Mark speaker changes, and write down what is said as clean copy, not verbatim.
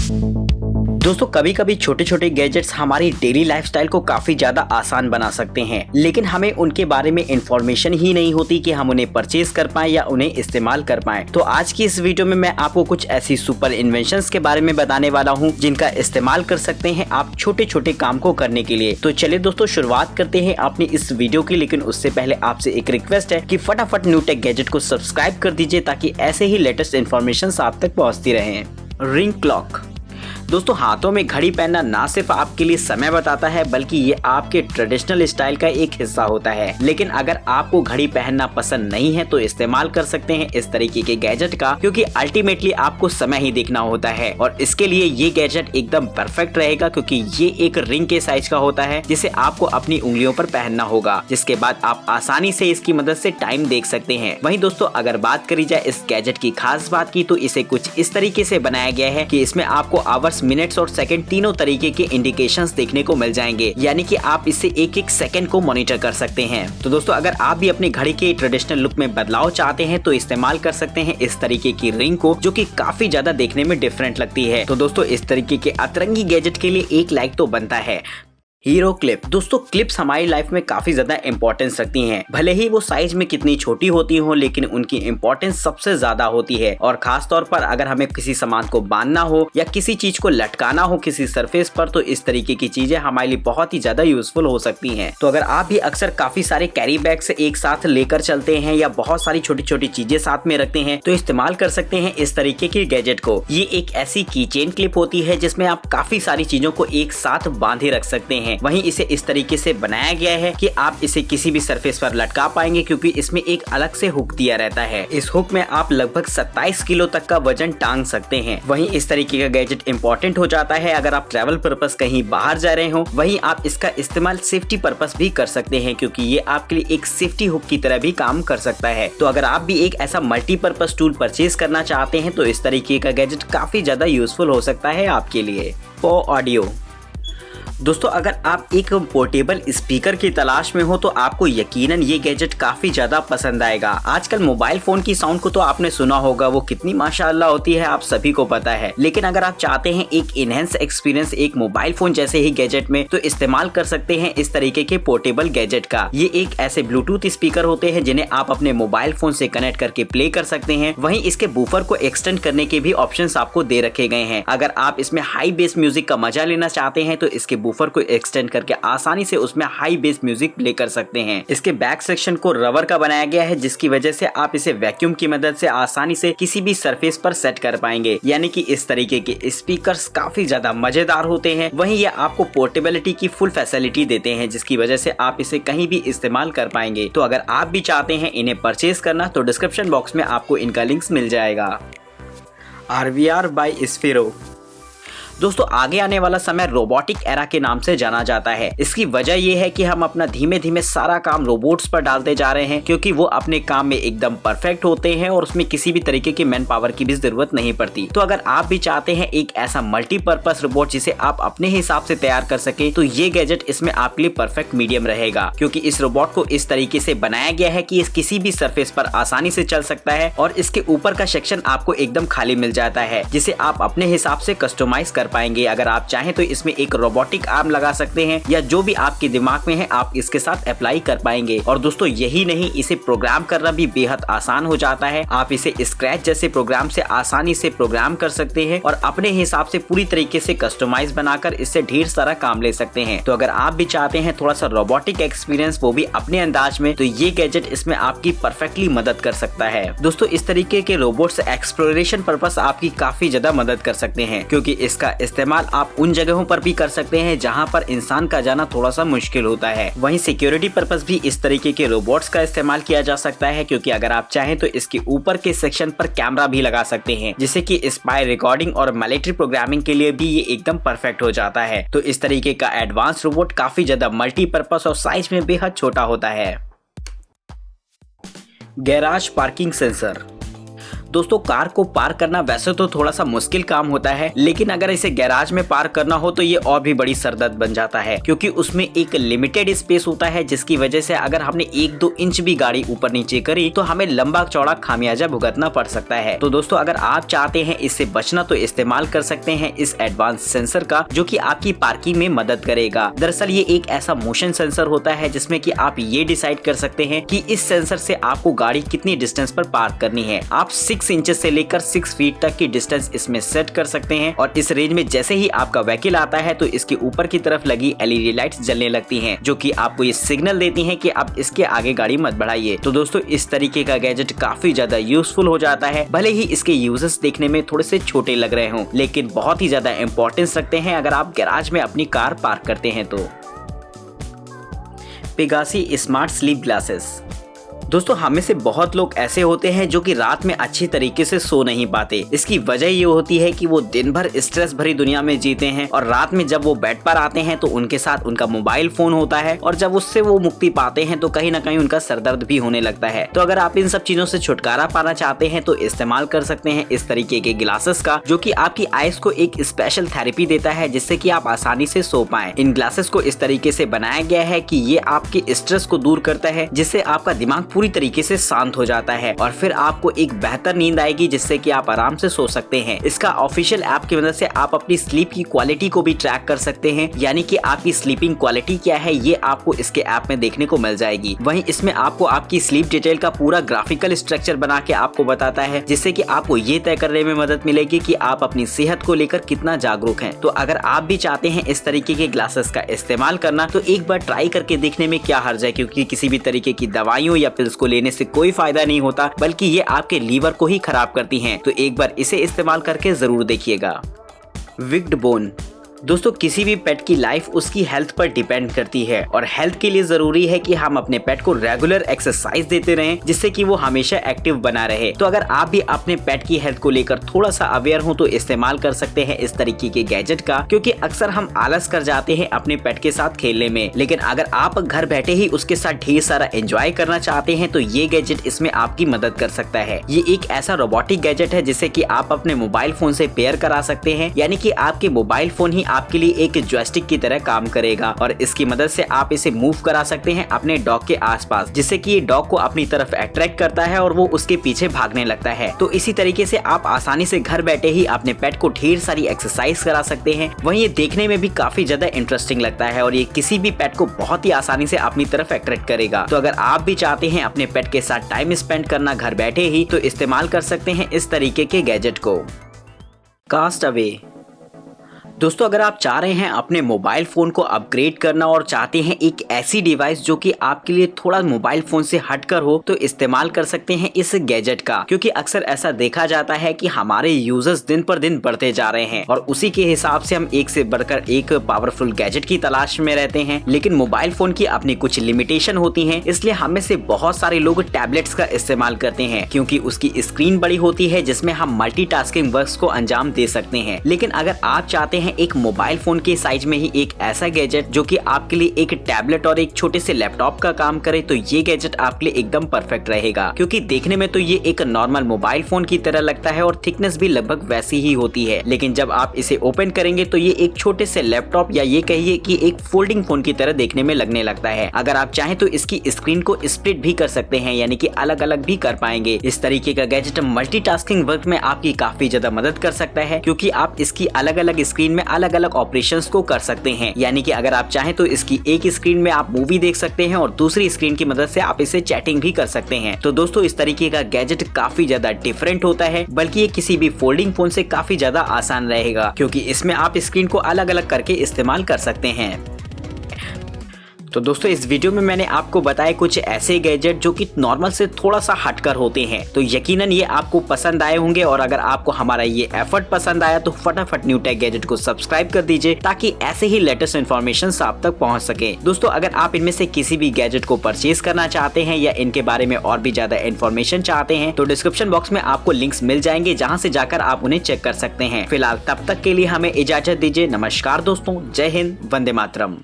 Speaker 1: दोस्तों कभी कभी छोटे छोटे गैजेट्स हमारी डेली लाइफस्टाइल को काफी ज्यादा आसान बना सकते हैं, लेकिन हमें उनके बारे में इंफॉर्मेशन ही नहीं होती कि हम उन्हें परचेज कर पाएं या उन्हें इस्तेमाल कर पाएं। तो आज की इस वीडियो में मैं आपको कुछ ऐसी सुपर इन्वेंशंस के बारे में बताने वाला हूं जिनका इस्तेमाल कर सकते हैं आप छोटे छोटे काम को करने के लिए। तो चलिए दोस्तों शुरुआत करते हैं अपनी इस वीडियो की, लेकिन उससे पहले आपसे एक रिक्वेस्ट है कि फटाफट न्यू टेक गैजेट को सब्सक्राइब कर दीजिए ताकि ऐसे ही लेटेस्ट इन्फॉर्मेशन आप तक पहुँचती रहे। Ring clock. दोस्तों हाथों में घड़ी पहनना ना सिर्फ आपके लिए समय बताता है बल्कि ये आपके ट्रेडिशनल स्टाइल का एक हिस्सा होता है। लेकिन अगर आपको घड़ी पहनना पसंद नहीं है तो इस्तेमाल कर सकते हैं इस तरीके के गैजेट का, क्योंकि अल्टीमेटली आपको समय ही देखना होता है और इसके लिए ये गैजेट एकदम परफेक्ट रहेगा, क्योंकि ये एक रिंग के साइज का होता है जिसे आपको अपनी उंगलियों पर पहनना होगा, जिसके बाद आप आसानी से इसकी मदद से टाइम देख सकते हैं। वहीं दोस्तों अगर बात करी जाए इस गैजेट की खास बात की तो इसे कुछ इस तरीके से बनाया गया है कि इसमें आपको आवर्स, मिनट्स और सेकंड तीनों तरीके के इंडिकेशंस देखने को मिल जाएंगे, यानी कि आप इससे एक एक सेकंड को मॉनिटर कर सकते हैं। तो दोस्तों अगर आप भी अपनी घड़ी के ट्रेडिशनल लुक में बदलाव चाहते हैं तो इस्तेमाल कर सकते हैं इस तरीके की रिंग को, जो कि काफी ज्यादा देखने में डिफरेंट लगती है। तो दोस्तों इस तरीके के अतरंगी गैजेट के लिए एक लाइक तो बनता है। Hero clip. दोस्तों क्लिप्स हमारी लाइफ में काफी ज्यादा इंपॉर्टेंस रखती हैं, भले ही वो साइज में कितनी छोटी होती हो, लेकिन उनकी इंपॉर्टेंस सबसे ज्यादा होती है। और खास तौर पर अगर हमें किसी सामान को बांधना हो या किसी चीज को लटकाना हो किसी सरफेस पर, तो इस तरीके की चीजें हमारे लिए बहुत ही ज्यादा यूजफुल हो सकती हैं। तो अगर आप भी अक्सर काफी सारे कैरी बैग्स एक साथ लेकर चलते हैं या बहुत सारी छोटी छोटी चीजें साथ में रखते हैं तो इस्तेमाल कर सकते हैं इस तरीके की गैजेट को। ये एक ऐसी की चेन क्लिप होती है जिसमें आप काफी सारी चीजों को एक साथ बांधे रख सकते हैं। वहीं इसे इस तरीके से बनाया गया है कि आप इसे किसी भी सरफेस पर लटका पाएंगे, क्योंकि इसमें एक अलग से हुक दिया रहता है। इस हुक में आप लगभग 27 किलो तक का वजन टांग सकते हैं। वहीं इस तरीके का गैजेट इंपॉर्टेंट हो जाता है अगर आप ट्रैवल पर्पस कहीं बाहर जा रहे हो। वहीं आप इसका इस्तेमाल सेफ्टी पर्पस भी कर सकते हैं, क्योंकि ये आपके लिए एक सेफ्टी हुक की तरह भी काम कर सकता है। तो अगर आप भी एक ऐसा मल्टीपर्पस टूल परचेज करना चाहते हैं तो इस तरीके का गैजेट काफी ज्यादा यूजफुल हो सकता है आपके लिए। ऑडियो। दोस्तों अगर आप एक पोर्टेबल स्पीकर की तलाश में हो तो आपको यकीनन ये गैजेट काफी ज्यादा पसंद आएगा। आजकल मोबाइल फोन की साउंड को तो आपने सुना होगा, वो कितनी माशाअल्लाह होती है, आप सभी को पता है। लेकिन अगर आप चाहते हैं एक इनहेंस एक्सपीरियंस एक मोबाइल फोन जैसे ही गैजेट में, तो इस्तेमाल कर सकते हैं इस तरीके के पोर्टेबल गैजेट का। ये एक ऐसे ब्लूटूथ स्पीकर होते हैं जिन्हें आप अपने मोबाइल फोन से कनेक्ट करके प्ले कर सकते हैं। वहीं इसके बूफर को एक्सटेंड करने के भी ऑप्शन आपको दे रखे गए हैं। अगर आप इसमें हाई बेस म्यूजिक का मजा लेना चाहते हैं तो इसके बूफर को एक्सटेंड करके आसानी से उसमें हाई बेस म्यूजिक प्ले कर सकते हैं। इसके बैक सेक्शन को रबर का बनाया गया है, जिसकी वजह से आप इसे वैक्यूम की मदद से आसानी से किसी भी सरफेस पर सेट कर पाएंगे, यानी कि इस तरीके के स्पीकर्स काफी ज्यादा मजेदार होते हैं। वहीं ये आपको पोर्टेबिलिटी की फुल फैसिलिटी देते हैं, जिसकी वजह से आप इसे कहीं भी इस्तेमाल कर पाएंगे। तो अगर आप भी चाहते हैं इन्हें परचेज करना तो डिस्क्रिप्शन बॉक्स में आपको इनका लिंक्स मिल जाएगा। RVR by Sphero. दोस्तों आगे आने वाला समय रोबोटिक एरा के नाम से जाना जाता है। इसकी वजह यह है कि हम अपना धीमे धीमे सारा काम रोबोट्स पर डालते जा रहे हैं, क्योंकि वो अपने काम में एकदम परफेक्ट होते हैं और उसमें किसी भी तरीके की मैन पावर की भी जरूरत नहीं पड़ती। तो अगर आप भी चाहते हैं एक ऐसा मल्टीपर्पस रोबोट जिसे आप अपने हिसाब से तैयार कर सके, तो ये गैजेट इसमें आपके लिए परफेक्ट मीडियम रहेगा, क्योंकि इस रोबोट को इस तरीके से बनाया गया है कि इस किसी भी सरफेस पर आसानी से चल सकता है और इसके ऊपर का सेक्शन आपको एकदम खाली मिल जाता है, जिसे आप अपने हिसाब से कस्टमाइज कर पाएंगे। अगर आप चाहें तो इसमें एक रोबोटिक आर्म लगा सकते हैं या जो भी आपके दिमाग में है आप इसके साथ अप्लाई कर पाएंगे। और दोस्तों यही नहीं, इसे प्रोग्राम करना भी बेहद आसान हो जाता है। आप इसे स्क्रैच जैसे प्रोग्राम से आसानी से प्रोग्राम कर सकते हैं और अपने हिसाब से पूरी तरीके से कस्टमाइज बनाकर इससे ढेर सारा काम ले सकते हैं। तो अगर आप भी चाहते हैं थोड़ा सा रोबोटिक एक्सपीरियंस, वो भी अपने अंदाज में, तो ये गैजेट इसमें आपकी परफेक्टली मदद कर सकता है। दोस्तों इस तरीके के रोबोट्स एक्सप्लोरेशन पर्पस आपकी काफी ज्यादा मदद कर सकते हैं, क्योंकि इसका इस्तेमाल आप उन जगहों पर भी कर सकते हैं जहां पर इंसान का जाना थोड़ा सा मुश्किल होता है। वहीं सिक्योरिटी पर्पस भी इस तरीके के रोबोट्स का इस्तेमाल किया जा सकता है, क्योंकि अगर आप चाहें तो इसके ऊपर के सेक्शन पर कैमरा भी लगा सकते हैं, जिससे कि स्पाई रिकॉर्डिंग और मिलिट्री प्रोग्रामिंग के लिए भी ये एकदम परफेक्ट हो जाता है। तो इस तरीके का एडवांस रोबोट काफी ज्यादा मल्टीपर्पस और साइज में बेहद छोटा होता है। Garage parking sensor. दोस्तों कार को पार्क करना वैसे तो थोड़ा सा मुश्किल काम होता है, लेकिन अगर इसे गैराज में पार्क करना हो तो ये और भी बड़ी सरदर्द बन जाता है, क्योंकि उसमें एक लिमिटेड स्पेस होता है, जिसकी वजह से अगर हमने 1-2 इंच भी गाड़ी ऊपर नीचे करी तो हमें लंबा चौड़ा खामियाजा भुगतना पड़ सकता है। तो दोस्तों अगर आप चाहते हैं इससे बचना तो इस्तेमाल कर सकते हैं इस एडवांस सेंसर का, जो कि आपकी पार्किंग में मदद करेगा। दरअसल ये एक ऐसा मोशन सेंसर होता है जिसमें कि आप ये डिसाइड कर सकते हैं कि इस सेंसर से आपको गाड़ी कितनी डिस्टेंस पर पार्क करनी है। आप 6 इंच से लेकर 6 फीट तक की डिस्टेंस इसमें सेट कर सकते हैं और इस रेंज में जैसे ही आपका व्हीकल आता है तो इसके ऊपर की तरफ लगी LED लाइट्स जलने लगती हैं, जो कि आपको ये सिग्नल देती हैं कि आप इसके आगे गाड़ी मत बढ़ाइए। तो दोस्तों इस तरीके का गैजेट काफी ज्यादा यूजफुल हो जाता है, भले ही इसके यूजेस देखने में थोड़े से छोटे लग रहे हों, लेकिन बहुत ही ज्यादा इंपॉर्टेंस रखते हैं अगर आप गैराज में अपनी कार पार्क करते हैं तो। Pegasi smart sleep glasses. दोस्तों हमें से बहुत लोग ऐसे होते हैं जो कि रात में अच्छी तरीके से सो नहीं पाते। इसकी वजह ये होती है कि वो दिन भर स्ट्रेस भरी दुनिया में जीते हैं और रात में जब वो बेड पर आते हैं तो उनके साथ उनका मोबाइल फोन होता है और जब उससे वो मुक्ति पाते हैं तो कहीं ना कहीं उनका सरदर्द भी होने लगता है। तो अगर आप इन सब चीजों से छुटकारा पाना चाहते हैं तो इस्तेमाल कर सकते हैं इस तरीके के ग्लासेस का, जो कि आपकी आइज को एक स्पेशल थेरेपी देता है जिससे कि आप आसानी से सो पाएं। इन ग्लासेस को इस तरीके से बनाया गया है कि ये आपके स्ट्रेस को दूर करता है, जिससे आपका दिमाग पूरी तरीके से शांत हो जाता है और फिर आपको एक बेहतर नींद आएगी, जिससे कि आप आराम से सो सकते हैं। इसका ऑफिशियल ऐप की मदद से आप अपनी स्लीप की क्वालिटी को भी ट्रैक कर सकते हैं, यानी कि आपकी स्लीपिंग क्वालिटी क्या है ये आपको इसके ऐप में देखने को मिल जाएगी। वहीं इसमें आपको आपकी स्लीप डिटेल का पूरा ग्राफिकल स्ट्रक्चर बना के आपको बताता है, जिससे कि आपको ये तय करने में मदद मिलेगी कि आप अपनी सेहत को लेकर कितना जागरूक हैं। तो अगर आप भी चाहते हैं इस तरीके के ग्लासेस का इस्तेमाल करना तो एक बार ट्राई करके देखने में क्या हर्ज है, क्योंकि किसी भी तरीके की दवाइयों या पिल्स को लेने से कोई फायदा नहीं होता, बल्कि ये आपके लीवर को ही खराब करती हैं। तो एक बार इसे इस्तेमाल करके जरूर देखिएगा। Wicked bone. दोस्तों किसी भी पेट की लाइफ उसकी हेल्थ पर डिपेंड करती है और हेल्थ के लिए जरूरी है कि हम अपने पेट को रेगुलर एक्सरसाइज देते रहें, जिससे कि वो हमेशा एक्टिव बना रहे। तो अगर आप भी अपने पेट की हेल्थ को लेकर थोड़ा सा अवेयर हो तो इस्तेमाल कर सकते हैं इस तरीके के गैजेट का, क्योंकि अक्सर हम आलस कर जाते हैं अपने पेट के साथ खेलने में, लेकिन अगर आप घर बैठे ही उसके साथ ढेर सारा एंजॉय करना चाहते हैं तो ये गैजेट इसमें आपकी मदद कर सकता है। ये एक ऐसा रोबोटिक गैजेट है जिसे कि आप अपने मोबाइल फोन से पेयर करा सकते हैं, यानी कि आपके मोबाइल फोन ही आपके लिए एक जॉयस्टिक की तरह काम करेगा और इसकी मदद से आप इसे मूव करा सकते हैं अपने डॉग के आसपास, जिससे कि ये डॉग को अपनी तरफ अट्रैक्ट करता है और वो उसके पीछे भागने लगता है। तो इसी तरीके से आप आसानी से घर बैठे ही अपने पेट को ढेर सारी एक्सरसाइज करा सकते हैं। वहीं ये देखने में भी काफी ज्यादा इंटरेस्टिंग लगता है और ये किसी भी पेट को बहुत ही आसानी से अपनी तरफ अट्रैक्ट करेगा। तो अगर आप भी चाहते हैं अपने पेट के साथ टाइम स्पेंड करना घर बैठे ही, तो इस्तेमाल कर सकते हैं इस तरीके के गैजेट को। Cast away. दोस्तों अगर आप चाह रहे हैं अपने मोबाइल फोन को अपग्रेड करना और चाहते हैं एक ऐसी डिवाइस जो कि आपके लिए थोड़ा मोबाइल फोन से हटकर हो, तो इस्तेमाल कर सकते हैं इस गैजेट का, क्योंकि अक्सर ऐसा देखा जाता है कि हमारे यूजर्स दिन पर दिन बढ़ते जा रहे हैं और उसी के हिसाब से हम एक से बढ़कर एक पावरफुल गैजेट की तलाश में रहते हैं। लेकिन मोबाइल फोन की अपनी कुछ लिमिटेशन होती है, इसलिए हम में से बहुत सारे लोग टैबलेट्स का इस्तेमाल करते हैं, क्योंकि उसकी स्क्रीन बड़ी होती है जिसमें हम मल्टीटास्किंग वर्क्स को अंजाम दे सकते हैं। लेकिन अगर आप चाहते हैं एक मोबाइल फोन के साइज में ही एक ऐसा गैजेट जो कि आपके लिए एक टैबलेट और एक छोटे से लैपटॉप का काम करे, तो ये गैजेट आपके लिए एकदम परफेक्ट रहेगा, क्योंकि देखने में तो ये एक नॉर्मल मोबाइल फोन की तरह लगता है और थिकनेस भी लगभग वैसी ही होती है, लेकिन जब आप इसे ओपन करेंगे तो ये एक छोटे से लैपटॉप या ये कहिए कि एक फोल्डिंग फोन की तरह देखने में लगने लगता है। अगर आप चाहें तो इसकी स्क्रीन को स्प्लिट भी कर सकते हैं, यानी कि अलग अलग भी कर पाएंगे। इस तरीके का गैजेट मल्टीटास्किंग वर्क में आपकी काफी ज्यादा मदद कर सकता है, क्योंकि आप इसकी अलग अलग स्क्रीन में अलग अलग ऑपरेशंस को कर सकते हैं। यानी कि अगर आप चाहें तो इसकी एक स्क्रीन में आप मूवी देख सकते हैं और दूसरी स्क्रीन की मदद से आप इसे चैटिंग भी कर सकते हैं। तो दोस्तों इस तरीके का गैजेट काफी ज्यादा डिफरेंट होता है, बल्कि ये किसी भी फोल्डिंग फोन से काफी ज्यादा आसान रहेगा, क्योंकि इसमें आप स्क्रीन को अलग अलग करके इस्तेमाल कर सकते हैं। तो दोस्तों इस वीडियो में मैंने आपको बताया कुछ ऐसे गैजेट जो कि नॉर्मल से थोड़ा सा हटकर होते हैं, तो यकीनन ये आपको पसंद आए होंगे। और अगर आपको हमारा ये एफर्ट पसंद आया तो फटाफट न्यू टेक गैजेट को सब्सक्राइब कर दीजिए, ताकि ऐसे ही लेटेस्ट इन्फॉर्मेशन आप तक पहुंच सके। दोस्तों अगर आप इनमें से किसी भी गैजेट को परचेज करना चाहते हैं या इनके बारे में और भी ज्यादा इन्फॉर्मेशन चाहते हैं, तो डिस्क्रिप्शन बॉक्स में आपको लिंक्स मिल जाएंगे, जहाँ से जाकर आप उन्हें चेक कर सकते हैं। फिलहाल तब तक के लिए हमें इजाजत दीजिए। नमस्कार दोस्तों, जय हिंद, वंदे मातरम।